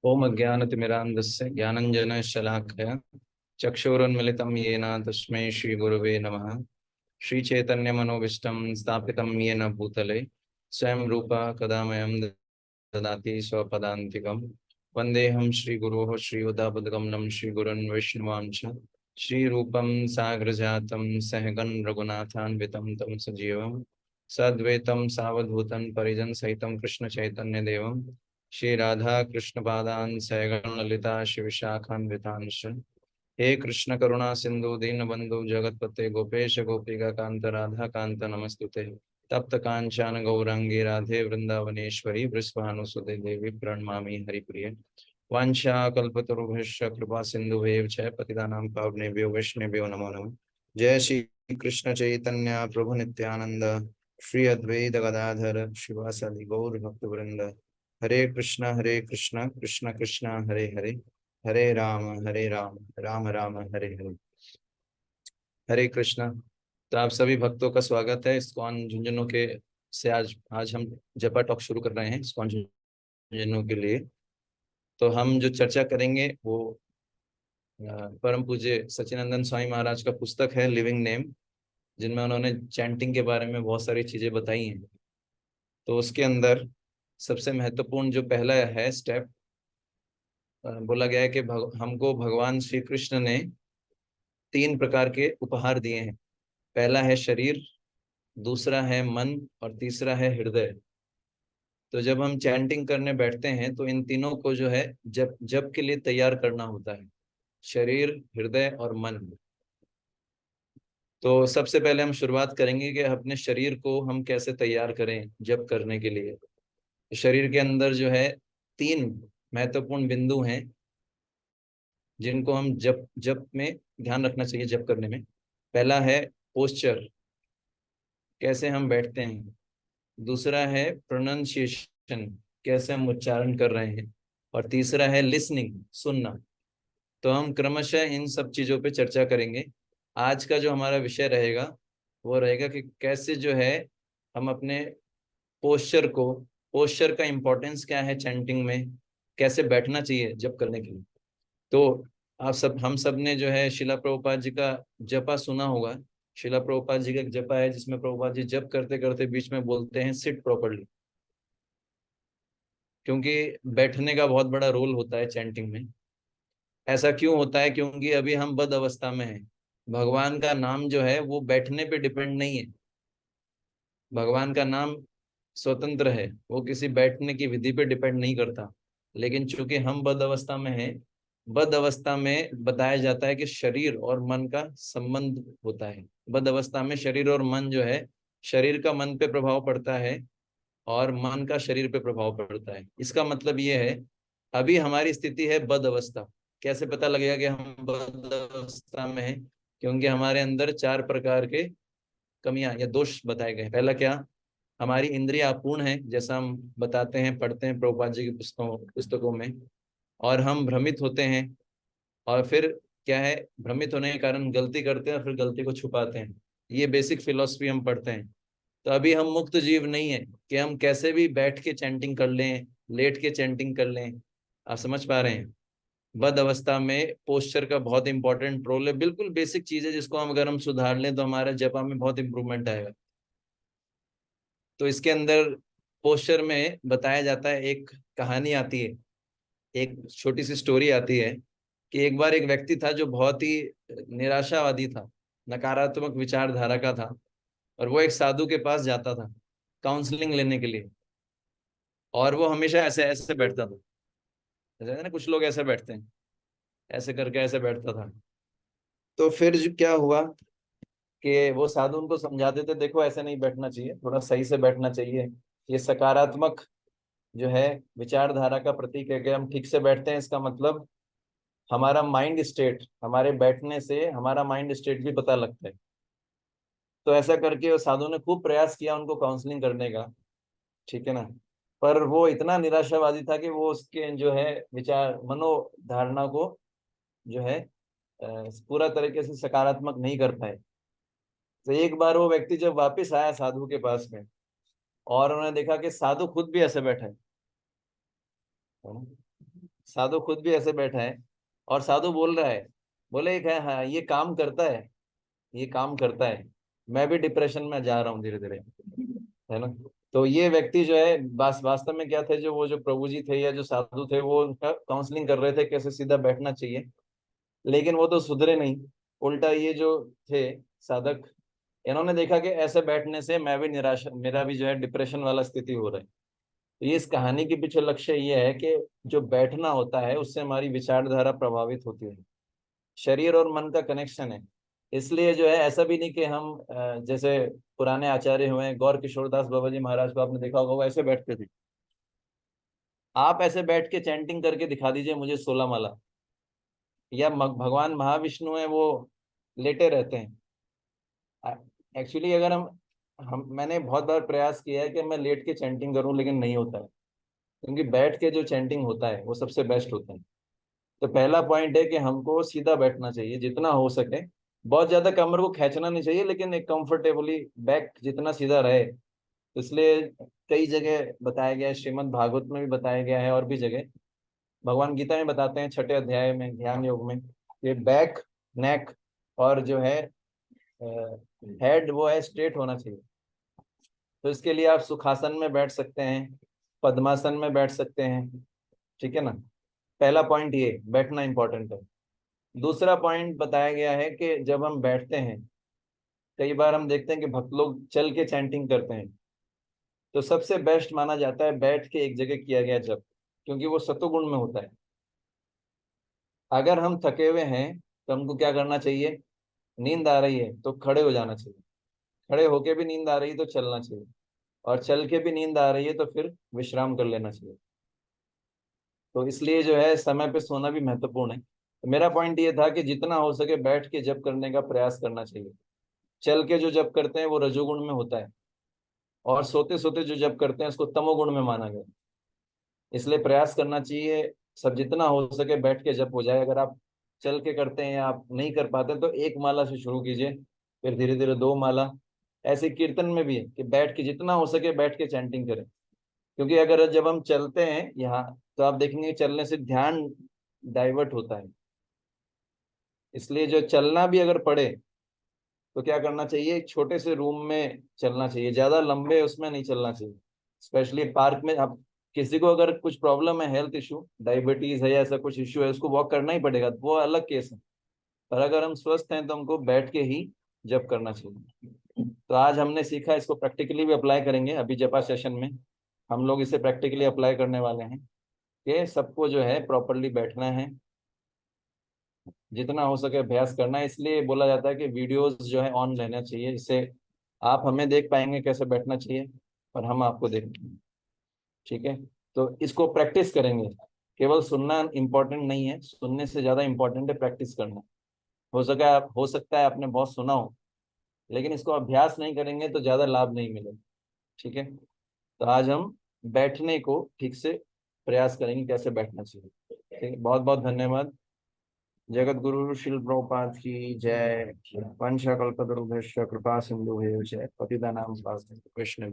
ओम अज्ञानतिमिरान्धस्य ज्ञानञ्जनशलाकया चक्षुरुन्मिलितं येन तस्मै श्रीगुरवे नमः। श्रीचैतन्यमनोभीष्टं स्थापितं येन भूतले स्वयं रूपा कदा मह्यं ददाति स्वपदान्तिकं। वन्देऽहं श्रीगुरोः श्रीयुतापदकमलं श्रीगुरुन् वैष्णवांश श्रीरूपं साग्रजातं सहगण रघुनाथान्वितं तं सजीवं सद्वैतं सावधूतं परिजनसहितं कृष्णचैतन्यदेवं श्री राधा कृष्ण पादान सैगण ललिता शिवशाखान्वितांश। हे कृष्ण करुणा सिंधु दीन बंधु जगतपते गोपेश गोपिका कांत राधा कांत नमस्तुते। तप्त कांचन गौरांगी राधे वृंदावनेश्वरी वृषभानुसुते देवी प्रणमामि हरिप्रिय। वाञ्छा कल्पतरुभ्यश्च कृपा सिन्धुभ्येव च पतितानां पावनेभ्यो वैष्णवेभ्यो नमो नमः। जय श्री कृष्ण चैतन्य प्रभु नित्यानंद श्री अद्वैत गदाधर शिवासादि गौर भक्तवृंद। हरे कृष्ण कृष्ण कृष्ण हरे हरे, हरे राम राम राम हरे हरे। हरे कृष्ण। तो आप सभी भक्तों का स्वागत है इस्कॉन झुंझुनू के से। आज आज हम जपा टॉक शुरू कर रहे हैं इस्कॉन झुंझुनू के लिए। तो हम जो चर्चा करेंगे वो परम पूज्य सच्चिदानंद स्वामी महाराज का पुस्तक है लिविंग नेम, जिनमें उन्होंने चैंटिंग के बारे में बहुत सारी चीजें बताई हैं। तो उसके अंदर सबसे महत्वपूर्ण जो पहला है स्टेप, बोला गया है कि हमको भगवान श्री कृष्ण ने 3 प्रकार के उपहार दिए हैं। पहला है शरीर, दूसरा है मन और तीसरा है हृदय। तो जब हम चैंटिंग करने बैठते हैं तो इन तीनों को जो है जब जब के लिए तैयार करना होता है, शरीर, हृदय और मन। तो सबसे पहले हम शुरुआत करेंगे कि अपने शरीर को हम कैसे तैयार करें जप करने के लिए। शरीर के अंदर जो है 3 महत्वपूर्ण बिंदु हैं जिनको हम जप जप में ध्यान रखना चाहिए जप करने में। पहला है पोस्चर, कैसे हम बैठते हैं। दूसरा है प्रोनाउंसिएशन, कैसे हम उच्चारण कर रहे हैं। और तीसरा है लिसनिंग, सुनना। तो हम क्रमशः इन सब चीजों पे चर्चा करेंगे। आज का जो हमारा विषय रहेगा वो रहेगा कि कैसे जो है हम अपने पोस्चर को, पोस्चर का इम्पोर्टेंस क्या है चैंटिंग में, कैसे बैठना चाहिए जप करने के लिए। तो आप सब, हम सब ने जो है शिला प्रभुपाद जी का जपा सुना होगा। शिला प्रभुपाद जी का एक जपा है जिसमें प्रभुपाद जी जप करते करते बीच में बोलते हैं सिट प्रॉपर्ली, क्योंकि बैठने का बहुत बड़ा रोल होता है चैंटिंग में। ऐसा क्यों होता है? क्योंकि अभी हम बद अवस्था में हैं। भगवान का नाम जो है वो बैठने पे डिपेंड नहीं है। भगवान का नाम स्वतंत्र है, वो किसी बैठने की विधि पे डिपेंड नहीं करता। लेकिन चूंकि हम बद अवस्था में हैं, बद अवस्था में बताया जाता है कि शरीर और मन का संबंध होता है। बद अवस्था में शरीर और मन जो है, शरीर का मन पे प्रभाव पड़ता है और मन का शरीर पे प्रभाव पड़ता है। इसका मतलब ये है अभी हमारी स्थिति है बद अवस्था। कैसे पता लगेगा कि हम बद अवस्था में हैं? क्योंकि हमारे अंदर 4 प्रकार के कमियां या दोष बताए गए हैं। पहला क्या? हमारी इंद्रियां अपूर्ण है, जैसा हम बताते हैं, पढ़ते हैं प्रभुपाद जी की पुस्तकों में। और हम भ्रमित होते हैं। और फिर क्या है, भ्रमित होने के कारण गलती करते हैं और फिर गलती को छुपाते हैं। ये बेसिक फिलोसफी हम पढ़ते हैं। तो अभी हम मुक्त जीव नहीं है कि हम कैसे भी बैठ के चैंटिंग कर लें, लेट के चैंटिंग कर लें। आप समझ पा रहे हैं? बद अवस्था में पोस्चर का बहुत इंपॉर्टेंट रोल है। बिल्कुल बेसिक चीज है जिसको हम अगर हम सुधार लें तो हमारे जपा में बहुत इंप्रूवमेंट आएगा। तो इसके अंदर पोस्चर में बताया जाता है, एक कहानी आती है, एक छोटी सी स्टोरी आती है कि एक बार एक व्यक्ति था जो बहुत ही निराशावादी था, नकारात्मक विचारधारा का था। और वो एक साधु के पास जाता था काउंसलिंग लेने के लिए। और वो हमेशा ऐसे ऐसे बैठता था, जैसे ना कुछ लोग ऐसे बैठते हैं, ऐसे करके ऐसे बैठता था। तो फिर क्या हुआ कि वो साधु उनको समझाते थे, देखो ऐसे नहीं बैठना चाहिए, थोड़ा सही से बैठना चाहिए। ये सकारात्मक जो है विचारधारा का प्रतीक है कि हम ठीक से बैठते हैं। इसका मतलब हमारा माइंड स्टेट, हमारे बैठने से हमारा माइंड स्टेट भी पता लगता है। तो ऐसा करके वो साधु ने खूब प्रयास किया उनको काउंसलिंग करने का, ठीक है ना। पर वो इतना निराशावादी था कि वो उसके जो है विचार मनोधारणा को जो है पूरा तरीके से सकारात्मक नहीं कर पाए। तो एक बार वो व्यक्ति जब वापस आया साधु के पास में, और उन्होंने देखा कि साधु खुद भी ऐसे बैठा है ना? साधु खुद भी ऐसे बैठा है और साधु बोल रहा है, बोले एक है, हाँ ये काम करता है, ये काम करता है, मैं भी डिप्रेशन में जा रहा हूँ धीरे धीरे, है ना। तो ये व्यक्ति जो है वास्तव में क्या थे, जो वो जो प्रभु जी थे या जो साधु थे, वो उनका काउंसलिंग कर रहे थे कैसे सीधा बैठना चाहिए, लेकिन वो तो सुधरे नहीं। उल्टा ये जो थे साधक, इन्होंने देखा कि ऐसे बैठने से मैं भी निराशा, मेरा भी जो है डिप्रेशन वाला स्थिति हो रहा है। तो ये इस कहानी के पीछे लक्ष्य ये है कि जो बैठना होता है उससे हमारी विचारधारा प्रभावित होती है, शरीर और मन का कनेक्शन है। इसलिए जो है ऐसा भी नहीं कि हम जैसे पुराने आचार्य हुए हैं, गौर किशोरदास बाबा जी महाराज को आपने देखा होगा, वो ऐसे बैठते थे। आप ऐसे बैठ के चैंटिंग करके दिखा दीजिए मुझे 16 माला। या भगवान महाविष्णु है, वो लेटे रहते हैं। एक्चुअली अगर हम मैंने बहुत बार प्रयास किया है कि मैं लेट के चैंटिंग करूं, लेकिन नहीं होता है, क्योंकि बैठ के जो चैंटिंग होता है वो सबसे बेस्ट होता है। तो पहला पॉइंट है कि हमको सीधा बैठना चाहिए जितना हो सके। बहुत ज्यादा कमर को खींचना नहीं चाहिए, लेकिन एक कंफर्टेबली बैक जितना सीधा रहे। तो इसलिए कई जगह बताया गया है, श्रीमद् भागवत में भी बताया गया है और भी जगह, भगवान गीता में बताते हैं 6 अध्याय में ध्यान योग में, ये बैक, नेक और जो है हेड, वो है स्ट्रेट होना चाहिए। तो इसके लिए आप सुखासन में बैठ सकते हैं, पद्मासन में बैठ सकते हैं, ठीक है ना। पहला पॉइंट ये बैठना इंपॉर्टेंट है। दूसरा पॉइंट बताया गया है कि जब हम बैठते हैं, कई बार हम देखते हैं कि भक्त लोग चल के चैंटिंग करते हैं। तो सबसे बेस्ट माना जाता है बैठ के एक जगह किया गया जब, क्योंकि वो सतोगुण में होता है। अगर हम थके हुए हैं तो हमको क्या करना चाहिए, नींद आ रही है तो खड़े हो जाना चाहिए, खड़े होके भी नींद आ रही है तो चलना चाहिए, और चल के भी नींद आ रही है तो फिर विश्राम कर लेना चाहिए। तो इसलिए जो है समय पे सोना भी महत्वपूर्ण है। तो मेरा पॉइंट ये था कि जितना हो सके बैठ के जप करने का प्रयास करना चाहिए। चल के जो जप करते हैं वो रजोगुण में होता है, और सोते सोते जो जप करते हैं उसको तमोगुण में माना गया। इसलिए प्रयास करना चाहिए सब जितना हो सके बैठ के जप हो जाए। अगर आप चल के करते हैं या आप नहीं कर पाते तो 1 माला से शुरू कीजिए, फिर धीरे धीरे 2 माला। ऐसे कीर्तन में भी है कि बैठ के जितना हो सके बैठ के चैंटिंग करें। क्योंकि अगर जब हम चलते हैं यहाँ, तो आप देखेंगे चलने से ध्यान डाइवर्ट होता है। इसलिए जो चलना भी अगर पड़े तो क्या करना चाहिए, एक छोटे से रूम में चलना चाहिए, ज्यादा लंबे उसमें नहीं चलना चाहिए। स्पेशली पार्क में, आप किसी को अगर कुछ प्रॉब्लम है, हेल्थ इशू, डायबिटीज है या ऐसा कुछ इशू है, उसको वॉक करना ही पड़ेगा, वो अलग केस है। पर अगर हम स्वस्थ हैं तो हमको बैठ के ही जप करना चाहिए। तो आज हमने सीखा, इसको प्रैक्टिकली भी अप्लाई करेंगे अभी जपा सेशन में। हम लोग इसे प्रैक्टिकली अप्लाई करने वाले हैं कि सबको जो है प्रॉपरली बैठना है, जितना हो सके अभ्यास करना है। इसलिए बोला जाता है कि वीडियोस जो है ऑन रहना चाहिए, जिससे आप हमें देख पाएंगे कैसे बैठना चाहिए और हम आपको देख पाएंगे, ठीक है। तो इसको प्रैक्टिस करेंगे। केवल सुनना इम्पोर्टेंट नहीं है, सुनने से ज़्यादा इम्पोर्टेंट है प्रैक्टिस करना। हो सकता है आपने बहुत सुना हो, लेकिन इसको अभ्यास नहीं करेंगे तो ज़्यादा लाभ नहीं मिलेगा, ठीक है। तो आज हम बैठने को ठीक से प्रयास करेंगे, कैसे बैठना चाहिए, ठीक है। बहुत बहुत धन्यवाद। जगत गुरु शिल प्रभुपाद की जय। पंचकल्पतरुभ्यश्च कृपा सिंधु जय, पतितानां पावनेभ्यो कृष्ण।